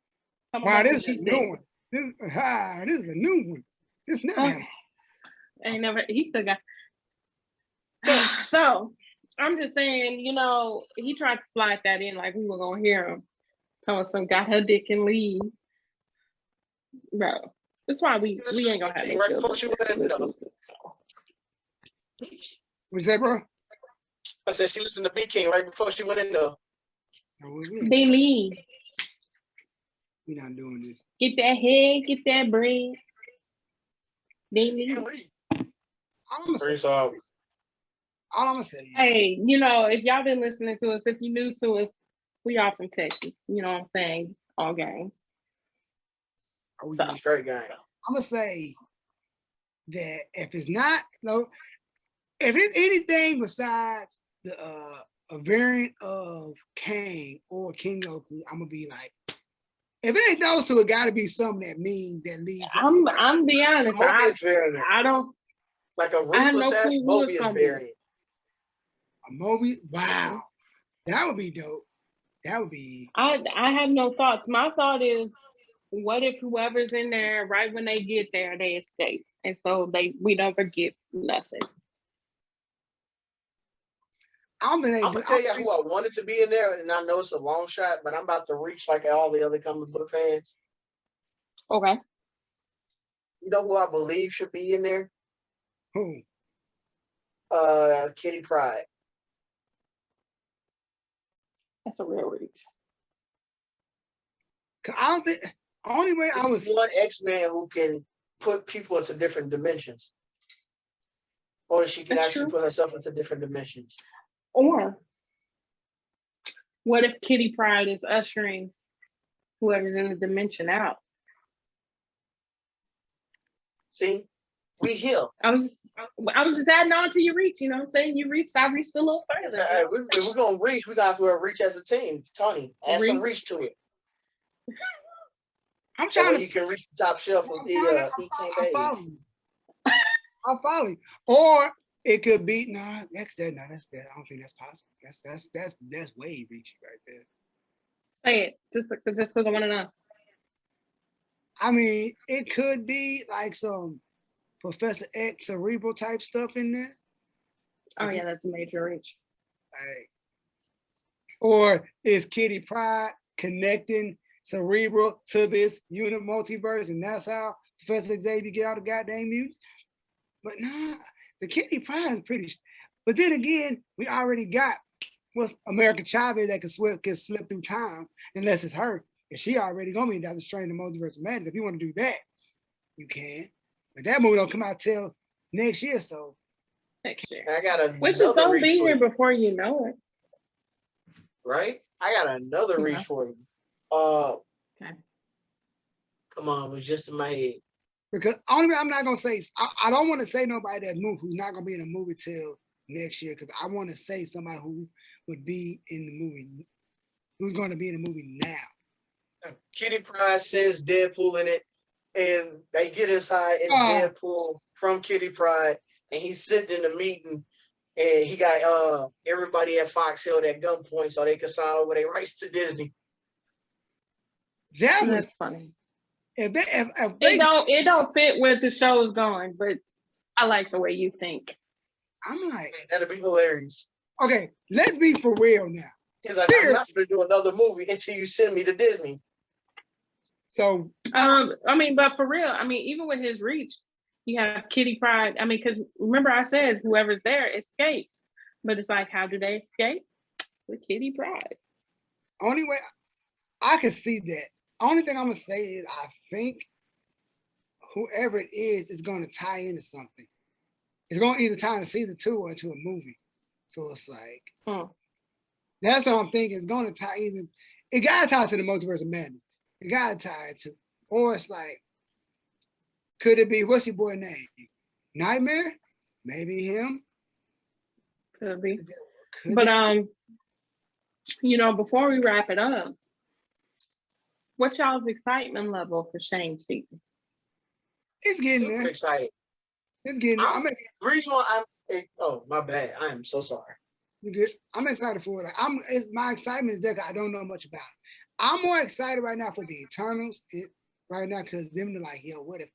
Wow, this is a new one. This is a new one. This never happened. Ain't never. He still got. So I'm just saying, you know, he tried to slide that in like we were gonna hear him. Telling some got her dick and leave. Bro, that's why we ain't gonna have no children. What's that, bro? I said she listened to B King right before she went in there. They leave. We're not doing this. Get that head, get that bread. They leave. All I'm gonna say. Hey, you know, if y'all been listening to us, if you're new to us, we are from Texas. You know what I'm saying? All gang. Straight gang. I'm gonna say that if it's not, if it's anything besides a variant of Kang or King Loki, I'm gonna be like, if it ain't those two, it gotta be something that means that leads. I'm be honest. I don't like a ruthless ass Mobius variant. A Mobius, wow, that would be dope. That would be. I have no thoughts. My thought is, what if whoever's in there, right when they get there, they escape, and so we don't forget nothing. I'm gonna tell you who I wanted to be in there, and I know it's a long shot, but I'm about to reach like all the other comic book fans. Okay. You know who I believe should be in there? Who? Kitty Pryde. That's a real reach. I don't think only way I was one X-Man who can put people into different dimensions, or she can actually put herself into different dimensions. Or what if Kitty Pryde is ushering whoever's in the dimension out? See, we here. I was just adding on to your reach. You know what I'm saying? You reached, I reached a little further. If we're gonna reach, we got to reach as a team. Tony, add some reach to it. I'm trying to. You can reach the top shelf of the I'll follow you. Or it could be that's that. I don't think that's possible. That's way reaching right there. Say it just because I want to know. I mean, it could be like some Professor X cerebral type stuff in there. Oh yeah, that's a major reach. Like, or is Kitty Pryde connecting cerebral to this unit multiverse, and that's how Professor Xavier get all the goddamn mutants? But nah, the Kitty Pryde is pretty. But then again, we already got what's American Chavez that can slip through time unless it's her. And she already gonna be Doctor Strange in the Multiverse of Madness. If you want to do that, you can. But that movie don't come out till next year, so Next year. I got another Which is gonna reach be for here you, before you know it. right? I got another Yeah. reach for you. Okay. Come on, it was just in my head. because only I'm not gonna say I don't want to say nobody that's moved who's not gonna be in a movie till next year because I want to say somebody who would be in the movie, who's going to be in the movie now. Kitty Pryde sends Deadpool in it, and they get inside. It's Deadpool from Kitty Pryde, and he's sitting in the meeting, and he got everybody at Fox held at gunpoint so they could sign over their rights to Disney. That was That's funny. if they It don't fit where the show is going, but I like the way you think. I'm like, That'd be hilarious. okay, let's be for real now. Because I'm not going to do another movie until you send me to Disney. So, I mean, but for real, I mean, even with his reach, you have Kitty Pryde. I mean, because remember I said whoever's there escapes, but it's like, how do they escape? With Kitty Pryde. only way I can see that. Only thing I'm gonna say is I think whoever it is going to tie into something. It's going to either tie into season 2 or into a movie. So it's like, that's what I'm thinking. It's going to tie either, it got to tie to the Multiverse of Madness. It got to tie it to, or it's like, could it be, what's your boy name? Nightmare? Maybe him? Could be. But, you know, before we wrap it up, what's y'all's excitement level for Shang-Chi? It's getting Super there. excited. It's getting there. The reason why oh, my bad. I am so sorry. You're good. I'm excited for it. My excitement is there because I don't know much about it. I'm more excited right now for the Eternals right now because them are like, yo, what if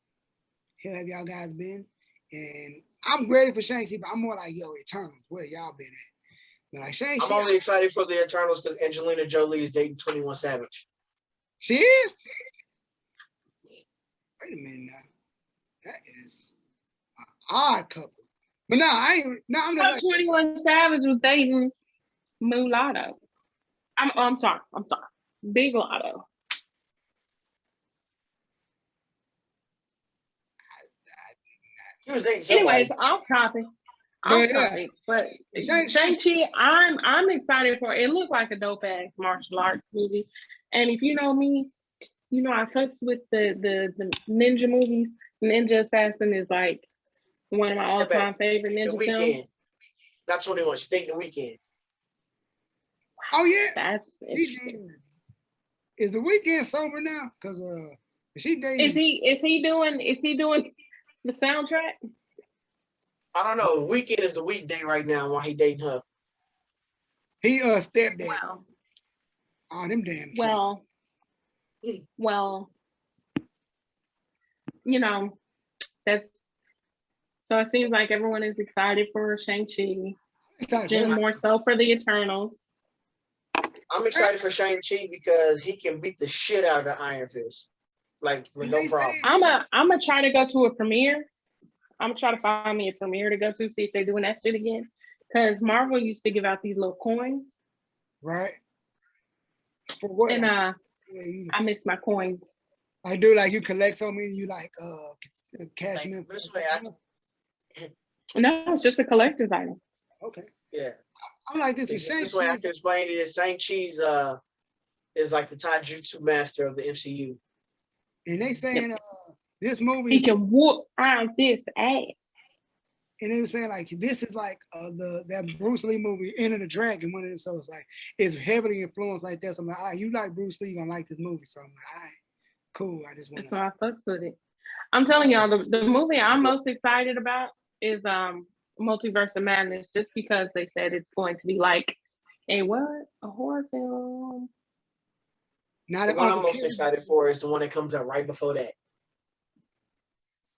hell have y'all guys been? And I'm ready for Shang-Chi, but I'm more like, yo, Eternals, where y'all been at? But like Shang-Chi, I'm only excited for the Eternals because Angelina Jolie is dating 21 Savage. She is? Wait a minute now. That is an odd couple. But no, I'm not like 21 Savage was dating Mulatto. I'm sorry. Big Lotto. He was dating somebody. Anyways, off topic. But Shang-Chi, I'm excited for it. It looked like a dope ass martial arts movie. And if you know me, you know I fucks with the ninja movies. Ninja Assassin is like one of my all-time favorite ninja films. Not 21, she's dating The Weeknd. Oh yeah. That's interesting. Is The Weeknd sober now? Because is she dating? Is he doing the soundtrack? I don't know. The Weeknd is the weekday right now while he dating her. He stepdad. Wow. Oh, them damn kids. Well, you know, so it seems like everyone is excited for Shang-Chi. Jim more so for the Eternals. I'm excited for Shang-Chi because he can beat the shit out of the Iron Fist. Like, with no problem. I'm gonna try to go to a premiere. I'm gonna try to find me a premiere to go to, see if they're doing that shit again. Because Marvel used to give out these little coins. Right. For what? And I miss my coins. I do, like you collect so many, you like cash them in. No, it's just a collector's item. Okay. Yeah. I'm like this with Shang-Chi. This way I can explain it is Shang-Chi's is like the taijutsu master of the MCU. And they saying this movie he can whoop out this ass. And they were saying like this is like that Bruce Lee movie, Enter the Dragon, one of them. So it's like it's heavily influenced like that. So I'm like, all right, you like Bruce Lee, you're gonna like this movie. So I'm like, all right, cool. I just want to. So I fucks with it. I'm telling y'all, the movie I'm most excited about is Multiverse of Madness, just because they said it's going to be like a horror film. The one I'm most excited for is the one that comes out right before that.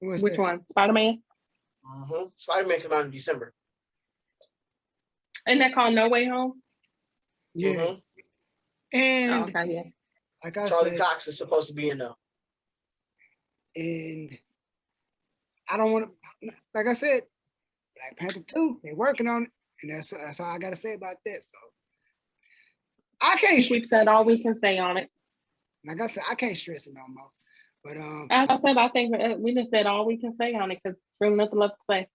Which one? Spider-Man? Mm-hmm. Spider-Man came out in December. Isn't that called No Way Home? Yeah. Mm-hmm. And okay, yeah. Like I Charlie said, Cox is supposed to be in there. And I don't want to, like I said, Black Panther 2, they're working on it. And that's all I got to say about that. So I can't. We've said all we can say on it. Like I said, I can't stress it no more. But As I said, I think we just said all we can say on it because there's nothing left to say.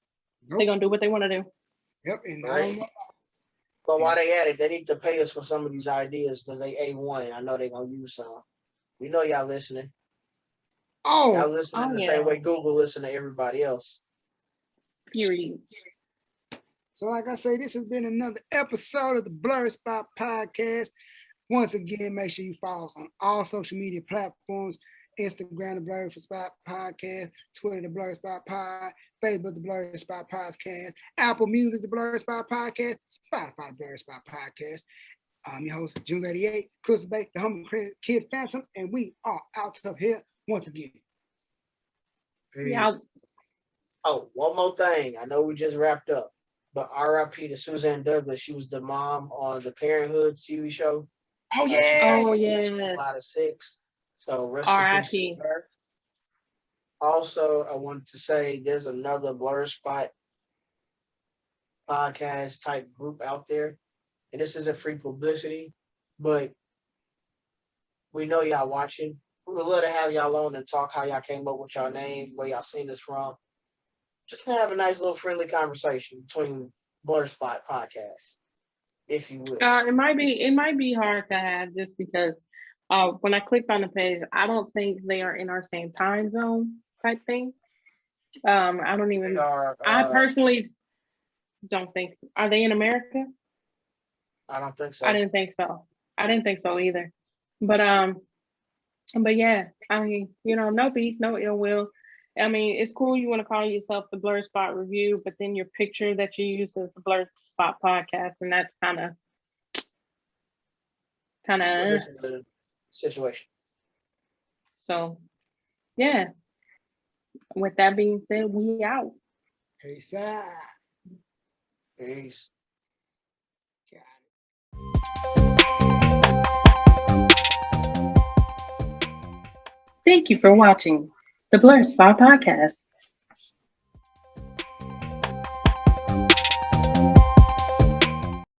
nope. They're gonna do what they want to do. Yep. And I Right. don't know. But while they at it, they need to pay us for some of these ideas because they A1. I know they're gonna use some. We know y'all listening. Y'all Oh, listening the yeah. same way Google listen to everybody else. Period. so like I say, this has been another episode of the Blerdspot podcast. Once again, make sure you follow us on all social media platforms. Instagram, the Blerdspot Podcast, Twitter, the Blerdspot Pod, Facebook, the Blerdspot Podcast, Apple Music, the Blerdspot Podcast, Spotify, the Blerdspot Podcast. I'm your host, June 88, Crystal Bay, the Humble Kid Phantom, and we are out of here once again. Peace. Yeah. Oh, one more thing. I know we just wrapped up, but RIP to Suzanne Douglas. She was the mom on the Parenthood TV show. Oh, She yeah. passed Oh, away yes. a lot of 6. So rest in peace to R.I.P. her. Also, I wanted to say there's another Blerdspot podcast type group out there. And this isn't free publicity, but we know y'all watching. We would love to have y'all on and talk how y'all came up with y'all name, where y'all seen this from. Just to have a nice little friendly conversation between Blerdspot podcasts, if you will. It might be hard to have just because when I clicked on the page, I don't think they are in our same time zone type thing. I don't even. They are, I personally don't think. Are they in America? I don't think so. I didn't think so. I didn't think so either. But yeah. I mean, no beef, no ill will. I mean, it's cool you want to call yourself the Blerdspot Review, but then your picture that you use is the Blerdspot Podcast, and that's kind of. Listen to the situation. So, yeah. With that being said, we out. Peace out. Peace. Thank you for watching the Blerdspot Podcast.